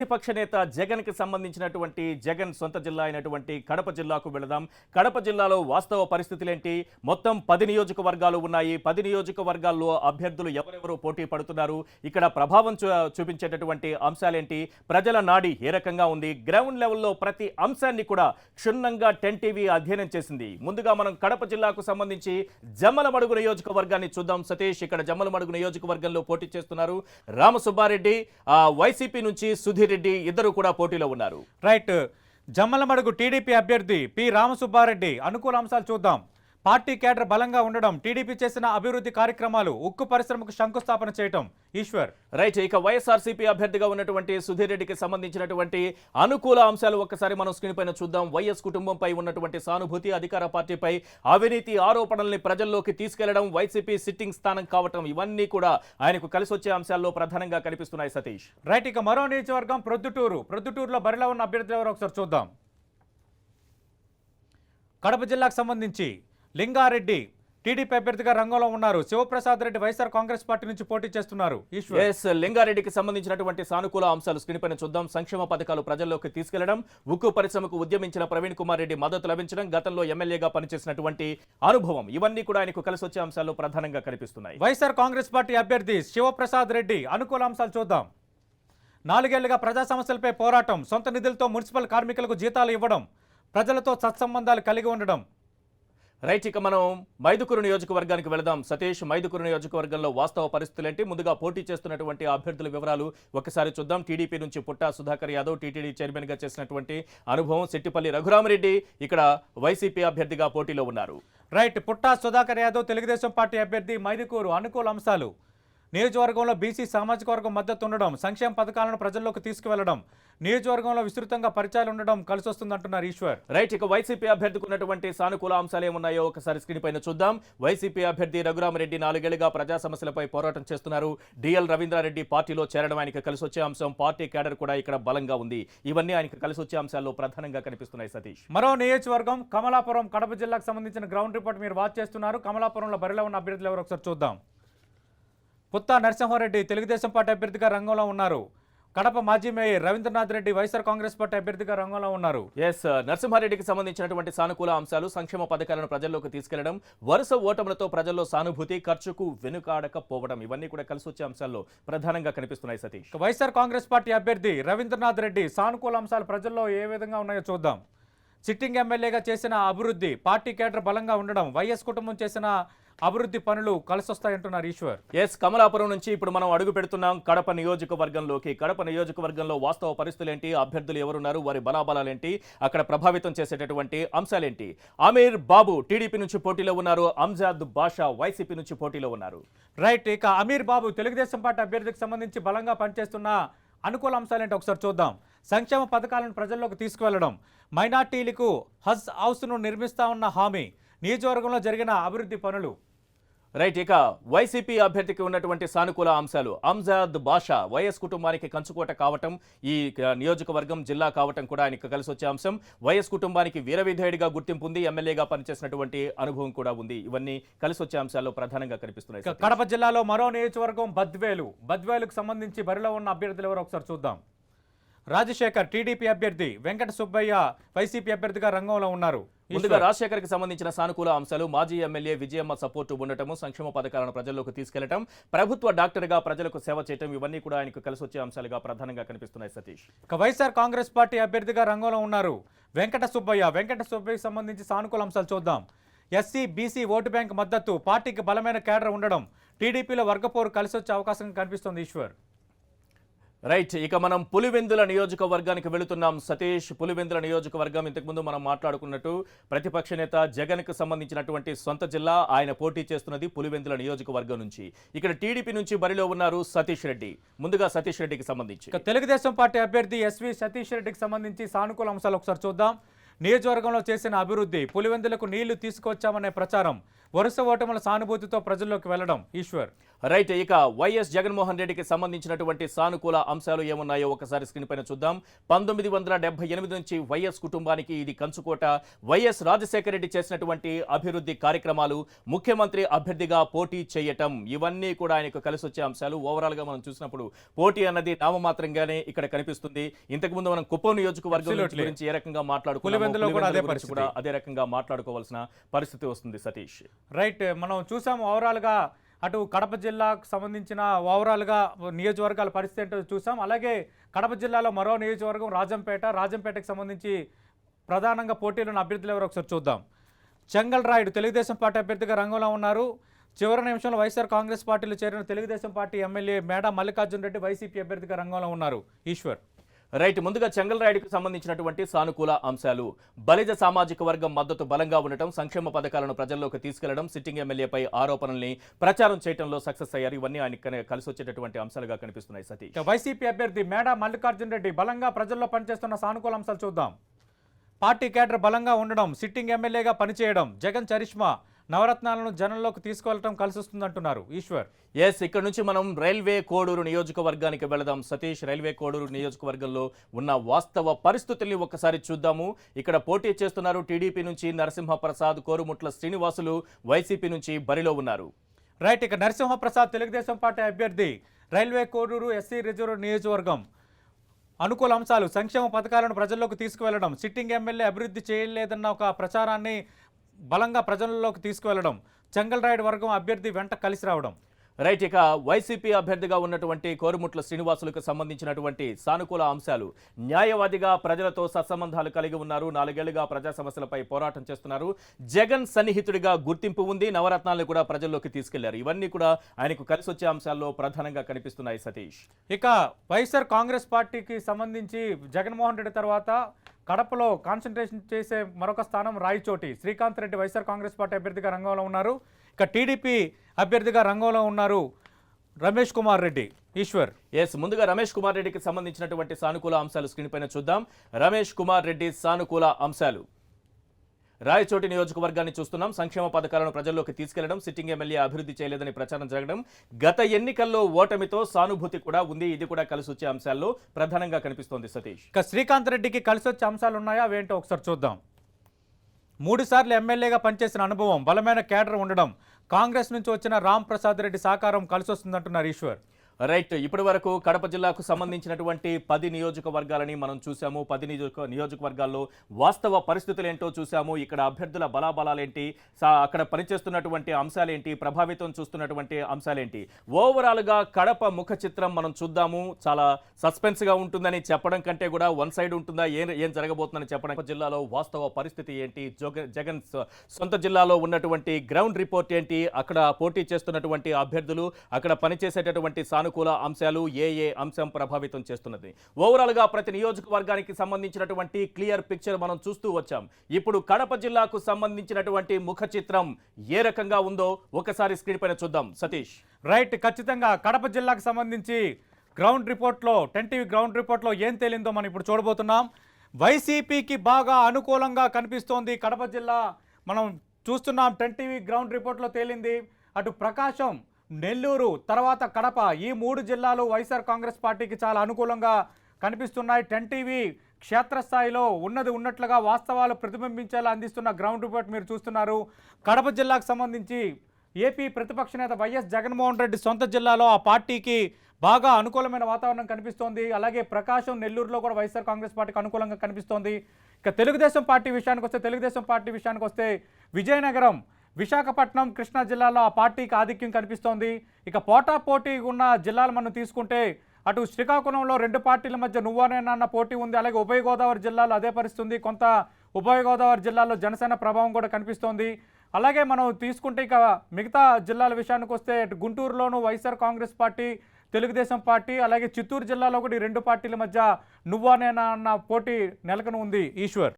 ప్రతిపక్ష నేత జగన్ కి సంబంధించినటువంటి జగన్ సొంత జిల్లా అయినటువంటి కడప జిల్లాకు వెళదాం. కడప జిల్లాలో వాస్తవ పరిస్థితులేంటి? మొత్తం 10 నియోజకవర్గాలు ఉన్నాయి. 10 నియోజకవర్గాల్లో అభ్యర్థులు ఎవరెవరు పోటీ పడుతున్నారు? ఇక్కడ ప్రభావం చూపించేటటువంటి అంశాలేంటి? ప్రజల నాడి ఏ రకంగా ఉంది? గ్రౌండ్ లెవెల్లో ప్రతి అంశాన్ని కూడా క్షుణ్ణంగా 10 టీవీ అధ్యయనం చేసింది. ముందుగా మనం కడప జిల్లాకు సంబంధించి జమ్మలమడుగు నియోజకవర్గాన్ని చూద్దాం. సతీష్, ఇక్కడ జమ్మలమడుగు నియోజకవర్గంలో పోటీ చేస్తున్నారు రామసుబ్బారెడ్డి, వైసీపీ నుంచి సుధీర్ రెడ్డి, ఇద్దరు కూడా పోటీలో ఉన్నారు. రైట్. జమ్మలమడుగు టీడీపీ అభ్యర్థి పి రామసుబ్బారెడ్డి అనుకూల అంశాలు చూద్దాం. పార్టీ కేడర్ బలంగా ఉండడం, టీడీపీ చేసిన అభివృద్ధి కార్యక్రమాలు, ఉక్కు పరిశ్రమకు శంకుస్థాపన చేయటం. ఈశ్వర్. రైట్. ఇక వైఎస్ఆర్సీపీ అభ్యర్థిగా ఉన్నటువంటి సుధీర్ రెడ్డికి సంబంధించినటువంటి అనుకూల అంశాలు ఒక్కసారి మనం స్క్రీన్ పైన చూద్దాం. వైఎస్ కుటుంబంపై ఉన్నటువంటి సానుభూతి, అధికార పార్టీపై అవినీతి ఆరోపణల్ని ప్రజల్లోకి తీసుకెళ్లడం, వైసీపీ సిట్టింగ్ స్థానం కావటం, ఇవన్నీ కూడా ఆయనకు కలిసి వచ్చే అంశాల్లో ప్రధానంగా కనిపిస్తున్నాయి. సతీష్. రైట్. ఇక మరో నియోజకవర్గం ప్రొద్దుటూరులో బరిలో ఉన్న అభ్యర్థులు ఎవరో ఒకసారి చూద్దాం. కడప జిల్లాకు సంబంధించి లింగారెడ్డి టీడీపీ అభ్యర్థిగా రంగంలో ఉన్నారు. శివప్రసాద్ రెడ్డి వైఎస్ఆర్ కాంగ్రెస్ పార్టీ నుంచి పోటీ చేస్తున్నారు. లింగారెడ్డికి సంబంధించినటువంటి సానుకూల అంశాలు స్క్రీన్ పైన చూద్దాం. సంక్షేమ పథకాలు ప్రజల్లోకి తీసుకెళ్లడం, ఉక్కు పరిశ్రమకు ఉద్యమించిన ప్రవీణ్ కుమార్ రెడ్డి మద్దతు లభించడం, గతంలో ఎమ్మెల్యేగా పనిచేసినటువంటి అనుభవం, ఇవన్నీ కూడా ఆయనకు కలిసి వచ్చే అంశాల్లో ప్రధానంగా కనిపిస్తున్నాయి. వైఎస్ఆర్ కాంగ్రెస్ పార్టీ అభ్యర్థి శివప్రసాద్ రెడ్డి అనుకూల అంశాలు చూద్దాం. 4 ఏళ్లుగా ప్రజా సమస్యలపై పోరాటం, సొంత నిధులతో మున్సిపల్ కార్మికులకు జీతాలు ఇవ్వడం, ప్రజలతో సత్సంబంధాలు కలిగి ఉండడం. రైట్. ఇక మనం మైదుకూరు నియోజకవర్గానికి వెళదాం. సతీష్, మైదుకూరు నియోజకవర్గంలో వాస్తవ పరిస్థితులేంటి? ముందుగా పోటీ చేస్తున్నటువంటి అభ్యర్థుల వివరాలు ఒకసారి చూద్దాం. టీడీపీ నుంచి పుట్టా సుధాకర్ యాదవ్, టీటీడీ చైర్మన్ గా చేసినటువంటి అనుభవం. సెట్టిపల్లి రఘురామరెడ్డి ఇక్కడ వైసీపీ అభ్యర్థిగా పోటీలో ఉన్నారు. రైట్. పుట్టా సుధాకర్ యాదవ్ తెలుగుదేశం పార్టీ అభ్యర్థి. మైదుకూరు అనుకూల అంశాలు: నియోజకవర్గంలో బీసీ సామాజిక వర్గం మద్దతు ఉండడం, సంక్షేమ పథకాలను ప్రజల్లోకి తీసుకువెళ్లడం, నియోజకవర్గంలో విస్తృతంగా పరిచయాలు ఉండడం కలిసి వస్తుందంటున్నారు ఈశ్వర్. రైట్. ఇక వైసీపీ అభ్యర్థికి ఉన్నటువంటి సానుకూల అంశాలు ఏమున్నాయో ఒకసారి స్క్రీన్ పైన చూద్దాం. వైసీపీ అభ్యర్థి రఘురామరెడ్డి 4 ఏళ్లుగా ప్రజా సమస్యలపై పోరాటం చేస్తున్నారు. డిఎల్ రవీంద్రారెడ్డి పార్టీలో చేరడం ఆయనకు కలిసి వచ్చే అంశం. పార్టీ కేడర్ కూడా ఇక్కడ బలంగా ఉంది. ఇవన్నీ ఆయనకు కలిసి వచ్చే అంశాల్లో ప్రధానంగా కనిపిస్తున్నాయి. సతీష్. మరో నియోజకవర్గం కమలాపురం, కడప జిల్లాకు సంబంధించిన గ్రౌండ్ రిపోర్ట్ మీరు వాచ్ చేస్తున్నారు. కమలాపురంలో బరిలో ఉన్న అభ్యర్థులు ఎవరు ఒకసారి చూద్దాం. పుత్తా నరసింహారెడ్డి తెలుగుదేశం పార్టీ అభ్యర్థిగా రంగంలో ఉన్నారు. కడప మాజీ మేయర్ రవీంద్రనాథ్ రెడ్డి వైఎస్ఆర్ కాంగ్రెస్ పార్టీ అభ్యర్థిగా రంగంలో ఉన్నారు. నరసింహారెడ్డికి సంబంధించినటువంటి సానుకూల అంశాలు: సంక్షేమ పథకాలను ప్రజల్లోకి తీసుకెళ్లడం, వరుస ఓటములతో ప్రజల్లో సానుభూతి, ఖర్చుకు వెనుకాడకపోవడం, ఇవన్నీ కూడా కలిసి వచ్చే అంశాల్లో ప్రధానంగా కనిపిస్తున్నాయి. సతీష్. వైఎస్ఆర్ కాంగ్రెస్ పార్టీ అభ్యర్థి రవీంద్రనాథ్ రెడ్డి సానుకూల అంశాలు ప్రజల్లో ఏ విధంగా ఉన్నాయో చూద్దాం. సిట్టింగ్ ఎమ్మెల్యేగా చేసిన అభివృద్ధి, పార్టీ కేడర్ బలంగా ఉండడం, వైఎస్ కుటుంబం చేసిన అభివృద్ధి పనులు కలిసొస్తాయంటున్నారు ఈశ్వర్. కమలాపురం నుంచి ఇప్పుడు మనం అడుగు పెడుతున్నాం కడప నియోజకవర్గంలోకి. కడప నియోజకవర్గంలో వాస్తవ పరిస్థితులేంటి? అభ్యర్థులు ఎవరున్నారు? వారి బలాబలాలేంటి? అక్కడ ప్రభావితం చేసేటటువంటి అంశాలేంటి? అమీర్ బాబు టీడీపీ నుంచి పోటీలో ఉన్నారు. అంజాద్ బాషా వైసీపీ నుంచి పోటీలో ఉన్నారు. రైట్. ఇక అమీర్ బాబు తెలుగుదేశం పార్టీ అభ్యర్థికి సంబంధించి బలంగా పనిచేస్తున్న అనుకూల అంశాలేంటి ఒకసారి చూద్దాం. సంక్షేమ పథకాలను ప్రజల్లోకి తీసుకువెళ్లడం, మైనార్టీలకు హజ్ హౌస్ను నిర్మిస్తా ఉన్న హామీ, నియోజకవర్గంలో జరిగిన అభివృద్ధి పనులు. రైట్. ఇక వైసీపీ అభ్యర్థికి ఉన్నటువంటి సానుకూల అంశాలు: అంజాద్ బాషా వైఎస్ కుటుంబానికి కంచుకోట కావటం, ఈ నియోజకవర్గం జిల్లా కావటం కూడా ఆయనకు కలిసి వచ్చే అంశం. వైఎస్ కుటుంబానికి వీరవిధేయుడిగా గుర్తింపు ఉంది, ఎమ్మెల్యేగా పనిచేసినటువంటి అనుభవం కూడా ఉంది. ఇవన్నీ కలిసి వచ్చే అంశాల్లో ప్రధానంగా కనిపిస్తున్నాయి. కడప జిల్లాలో మరో నియోజకవర్గం బద్వేలుకు సంబంధించి బరిలో ఉన్న అభ్యర్థులు ఎవరో ఒకసారి చూద్దాం. రాజశేఖర్ టీడీపీ అభ్యర్థి, వెంకట సుబ్బయ్య వైసీపీ అభ్యర్థిగా రంగంలో ఉన్నారు. ముందుగా రాజశేఖర్కి సంబంధించిన సానుకూల అంశాలు: మాజీ ఎమ్మెల్యే విజయమ్మ సపోర్టు ఉండటము, సంక్షేమ పథకాలను ప్రజల్లోకి తీసుకెళ్లడం, ప్రభుత్వ డాక్టర్గా ప్రజలకు సేవ చేయడం, ఇవన్నీ కూడా ఆయనకు కలిసి వచ్చే అంశాలుగా ప్రధానంగా కనిపిస్తున్నాయి. సతీష్. వైఎస్ఆర్ కాంగ్రెస్ పార్టీ అభ్యర్థిగా రంగంలో ఉన్నారు వెంకట సుబ్బయ్యకి సంబంధించి సానుకూల అంశాలు చూద్దాం. ఎస్సీ బీసీ ఓటు బ్యాంక్ మద్దతు, పార్టీకి బలమైన కేడర్ ఉండడం, టీడీపీలో వర్గపోరు కలిసి వచ్చే అవకాశం కనిపిస్తోంది ఈశ్వర్. రైట్. ఇక మనం పులివెందుల నియోజకవర్గానికి వెళుతున్నాం. సతీష్, పులివెందుల నియోజకవర్గం ఇంతకుముందు మనం మాట్లాడుకున్నట్టు ప్రతిపక్ష నేత జగన్ కు సంబంధించినటువంటి సొంత జిల్లా. ఆయన పోటీ చేస్తున్నది పులివెందుల నియోజకవర్గం నుంచి. ఇక్కడ టీడీపీ నుంచి బరిలో ఉన్నారు సతీష్ రెడ్డి. ముందుగా సతీష్ రెడ్డికి సంబంధించి తెలుగుదేశం పార్టీ అభ్యర్థి ఎస్వి సతీష్ రెడ్డికి సంబంధించి సానుకూల అంశాలు ఒకసారి చూద్దాం. నియోజకవర్గంలో చేసిన అభివృద్ధి, పులివెందులకు నీళ్లు తీసుకొచ్చామనే ప్రచారం, వరుస ఓటముల సానుభూతితో ప్రజల్లోకి వెళ్లడం. ఈశ్వర్. రైట్, ఇక వైఎస్ జగన్మోహన్ రెడ్డికి సంబంధించినటువంటి సానుకూల అంశాలు ఏమున్నాయో ఒకసారి స్క్రీన్ పైన చూద్దాం. 1978 నుంచి వైఎస్ కుటుంబానికి ఇది కంచుకోట. వైఎస్ రాజశేఖర రెడ్డి చేసినటువంటి అభివృద్ధి కార్యక్రమాలు, ముఖ్యమంత్రి అభ్యర్థిగా పోటీ చేయటం, ఇవన్నీ కూడా ఆయనకు కలిసి వచ్చే అంశాలు. ఓవరాల్ గా మనం చూసినప్పుడు పోటీ అన్నది నామమాత్రంగానే ఇక్కడ కనిపిస్తుంది. ఇంతకుముందు మనం కుప్పం నియోజకవర్గం గురించి ఏ రకంగా మాట్లాడుకున్నాం, అదే రకంగా మాట్లాడుకోవాల్సిన పరిస్థితి వస్తుంది సతీష్. రైట్, మనం చూసాం ఓవరాల్గా అటు కడప జిల్లాకు సంబంధించిన ఓవరాల్గా నియోజకవర్గాల పరిస్థితి ఏంటో చూసాం. అలాగే కడప జిల్లాలో మరో నియోజకవర్గం రాజంపేటకి సంబంధించి ప్రధానంగా పోటీలో ఉన్న అభ్యర్థులు ఎవరో ఒకసారి చూద్దాం. చెంగల్ రాయుడు తెలుగుదేశం పార్టీ అభ్యర్థిగా రంగంలో ఉన్నారు. చివరి నిమిషంలో వైఎస్ఆర్ కాంగ్రెస్ పార్టీలో చేరిన తెలుగుదేశం పార్టీ ఎమ్మెల్యే మేడా మల్లికార్జున రెడ్డి వైసీపీ అభ్యర్థిగా రంగంలో ఉన్నారు. ఈశ్వర్. రైట్, ముందుగా చెంగల్ రాయుడికి సంబంధించినటువంటి సానుకూల అంశాలు. బలిజ సామాజిక వర్గం మద్దతు బలంగా ఉండటం, సంక్షేమ పథకాలను ప్రజల్లోకి తీసుకెళ్లడం, సిట్టింగ్ ఎమ్మెల్యేపై ఆరోపణల్ని ప్రచారం చేయడంలో సక్సెస్ అయ్యారు. ఇవన్నీ ఆయన కలిసి వచ్చేటటువంటి అంశాలుగా కనిపిస్తున్నాయి. సతీష్. వైసీపీ అభ్యర్థి మేడా మల్లికార్జున రెడ్డి బలంగా ప్రజల్లో పనిచేస్తున్న సానుకూల అంశాలు చూద్దాం. పార్టీ కేడర్ బలంగా ఉండడం, సిట్టింగ్ ఎమ్మెల్యేగా పనిచేయడం, జగన్ చరిష్మా, నవరత్నాలను జనంలోకి తీసుకెళ్లడం కలిసి వస్తుందంటున్నారు. ఈశ్వర్. ఎస్, ఇక్కడ నుంచి మనం రైల్వే కోడూరు నియోజకవర్గానికి వెళదాం సతీష్. రైల్వే కోడూరు నియోజకవర్గంలో ఉన్న వాస్తవ పరిస్థితుల్ని ఒక్కసారి చూద్దాము. ఇక్కడ పోటీ చేస్తున్నారు టీడీపీ నుంచి నరసింహప్రసాద్, కోరుముట్ల శ్రీనివాసులు వైసీపీ నుంచి బరిలో ఉన్నారు. రైట్, ఇక నరసింహప్రసాద్ తెలుగుదేశం పార్టీ అభ్యర్థి. రైల్వే కోడూరు ఎస్సీ రిజర్వ్ నియోజకవర్గం. అనుకూల అంశాలు, సంక్షేమ పథకాలను ప్రజల్లోకి తీసుకువెళ్లడం, సిట్టింగ్ ఎమ్మెల్యే అభివృద్ధి చేయలేదన్న ఒక ప్రచారాన్ని బలంగా ప్రజల్లోకి తీసుకువెళ్లడం, చెంగల్ రాయుడు వర్గం అభ్యర్థి వెంట కలిసి రావడం. రైట్, ఇక వైసీపీ అభ్యర్థిగా ఉన్నటువంటి కోరుముట్ల శ్రీనివాసులకు సంబంధించినటువంటి సానుకూల అంశాలు. న్యాయవాదిగా ప్రజలతో సత్సంబంధాలు కలిగి ఉన్నారు. 4 ఏళ్లుగా ప్రజా సమస్యలపై పోరాటం చేస్తున్నారు. జగన్ సన్నిహితుడిగా గుర్తింపు ఉంది. నవరత్నాలను కూడా ప్రజల్లోకి తీసుకెళ్లారు. ఇవన్నీ కూడా ఆయనకు కలిసి వచ్చే అంశాల్లో ప్రధానంగా కనిపిస్తున్నాయి. సతీష్. ఇక వైఎస్ఆర్ కాంగ్రెస్ పార్టీకి సంబంధించి జగన్మోహన్ రెడ్డి తర్వాత కడపలో కాన్సన్ట్రేషన్ చేసే మరొక స్థానం రాయచోటి. శ్రీకాంత్ రెడ్డి వైఎస్ఆర్ కాంగ్రెస్ పార్టీ అభ్యర్థిగా రంగంలో ఉన్నారు. ఇక టీడీపీ అభ్యర్థిగా రంగంలో ఉన్నారు రమేష్ కుమార్ రెడ్డి. ఈశ్వర్. ఎస్, ముందుగా రమేష్ కుమార్ రెడ్డికి సంబంధించినటువంటి సానుకూల అంశాలు స్క్రీన్ పైన చూద్దాం. రమేష్ కుమార్ రెడ్డి సానుకూల అంశాలు. రాయచోటి నియోజకవర్గాన్ని చూస్తున్నాం. సంక్షేమ పథకాలను ప్రజల్లోకి తీసుకెళ్లడం, సిట్టింగ్ ఎమ్మెల్యే అభివృద్ధి చేయలేదని ప్రచారం జరగడం, గత ఎన్నికల్లో ఓటమితో సానుభూతి కూడా ఉంది. ఇది కూడా కలిసి వచ్చే అంశాల్లో ప్రధానంగా కనిపిస్తోంది. సతీష్. ఇక శ్రీకాంత్ రెడ్డికి కలిసి వచ్చే అంశాలు ఉన్నాయా, అవేంటో ఒకసారి చూద్దాం. 3 సార్లు ఎమ్మెల్యేగా పనిచేసిన అనుభవం, బలమైన కేడర్ ఉండడం, కాంగ్రెస్ నుంచి వచ్చిన రామ్ ప్రసాద్ రెడ్డి సహకారం కలిసి వస్తుందంటున్నారు. ఈశ్వర్. రైట్, ఇప్పటి వరకు కడప జిల్లాకు సంబంధించినటువంటి 10 నియోజకవర్గాలని మనం చూసాము. 10 నియోజకవర్గాల్లో వాస్తవ పరిస్థితులు ఏంటో చూసాము. ఇక్కడ అభ్యర్థుల బలాబలాలేంటి, అక్కడ పనిచేస్తున్నటువంటి అంశాలేంటి, ప్రభావితం చూస్తున్నటువంటి అంశాలేంటి, ఓవరాల్గా కడప ముఖ చిత్రం మనం చూద్దాము. చాలా సస్పెన్స్గా ఉంటుందని చెప్పడం కంటే కూడా వన్ సైడ్ ఉంటుందా, ఏం జరగబోతుందని చెప్పడం. జిల్లాలో వాస్తవ పరిస్థితి ఏంటి, జగన్ సొంత జిల్లాలో ఉన్నటువంటి గ్రౌండ్ రిపోర్ట్ ఏంటి, అక్కడ పోటీ చేస్తున్నటువంటి అభ్యర్థులు, అక్కడ పనిచేసేటటువంటి సానుకూల అంశాలు, ఏ అంశం ప్రభావితం చేస్తున్నది. ఓవరాల్ గా ప్రతి నియోజకవర్గానికి సంబంధించినటువంటి క్లియర్ పిక్చర్ మనం చూస్తూ వచ్చాం. ఇప్పుడు కడప జిల్లాకు సంబంధించినటువంటి ముఖ చిత్రం ఏ రకంగా ఉందో ఒకసారి స్క్రీన్ పైన చూద్దాం. సతీష్. రైట్, ఖచ్చితంగా కడప జిల్లాకు సంబంధించి గ్రౌండ్ రిపోర్ట్లో, 10 టీవీ గ్రౌండ్ రిపోర్ట్లో ఏం తేలిందో మనం ఇప్పుడు చూడబోతున్నాం. వైసీపీకి బాగా అనుకూలంగా కనిపిస్తోంది కడప జిల్లా. మనం చూస్తున్నాం 10 టీవీ గ్రౌండ్ రిపోర్ట్లో తేలింది. అటు ప్రకాశం, నెల్లూరు, తర్వాత కడప, ఈ 3 జిల్లాలు వైఎస్ఆర్ కాంగ్రెస్ పార్టీకి చాలా అనుకూలంగా కనిపిస్తున్నాయి. 10 టీవీ క్షేత్రస్థాయిలో ఉన్నది ఉన్నట్లుగా వాస్తవాలు ప్రతిబింబించేలా అందిస్తున్న గ్రౌండ్ రిపోర్ట్ మీరు చూస్తున్నారు. కడప జిల్లాకు సంబంధించి ఏపీ ప్రతిపక్ష నేత వైఎస్ జగన్మోహన్ రెడ్డి సొంత జిల్లాలో ఆ పార్టీకి బాగా అనుకూలమైన వాతావరణం కనిపిస్తోంది. అలాగే ప్రకాశం, నెల్లూరులో కూడా వైఎస్ఆర్ కాంగ్రెస్ పార్టీకి అనుకూలంగా కనిపిస్తోంది. ఇక తెలుగుదేశం పార్టీ విషయానికి వస్తే విజయనగరం, విశాఖపట్నం, కృష్ణా జిల్లాలో ఆ పార్టీకి ఆధిక్యం కనిపిస్తోంది. ఇక పోటీ ఉన్న జిల్లాలు మనం తీసుకుంటే అటు శ్రీకాకుళంలో 2 పార్టీల మధ్య నువ్వానేనా అన్న పోటీ ఉంది. అలాగే ఉభయ గోదావరి జిల్లాలో అదే పరిస్థితి ఉంది. కొంత ఉభయ గోదావరి జిల్లాలో జనసేన ప్రభావం కూడా కనిపిస్తోంది. అలాగే మనం తీసుకుంటే ఇక మిగతా జిల్లాల విషయానికి వస్తే గుంటూరులోను వైఎస్ఆర్ కాంగ్రెస్ పార్టీ, తెలుగుదేశం పార్టీ, అలాగే చిత్తూరు జిల్లాలో కూడా ఈ 2 పార్టీల మధ్య నువ్వానేనా అన్న పోటీ నెలకొని ఉంది. ఈశ్వర్.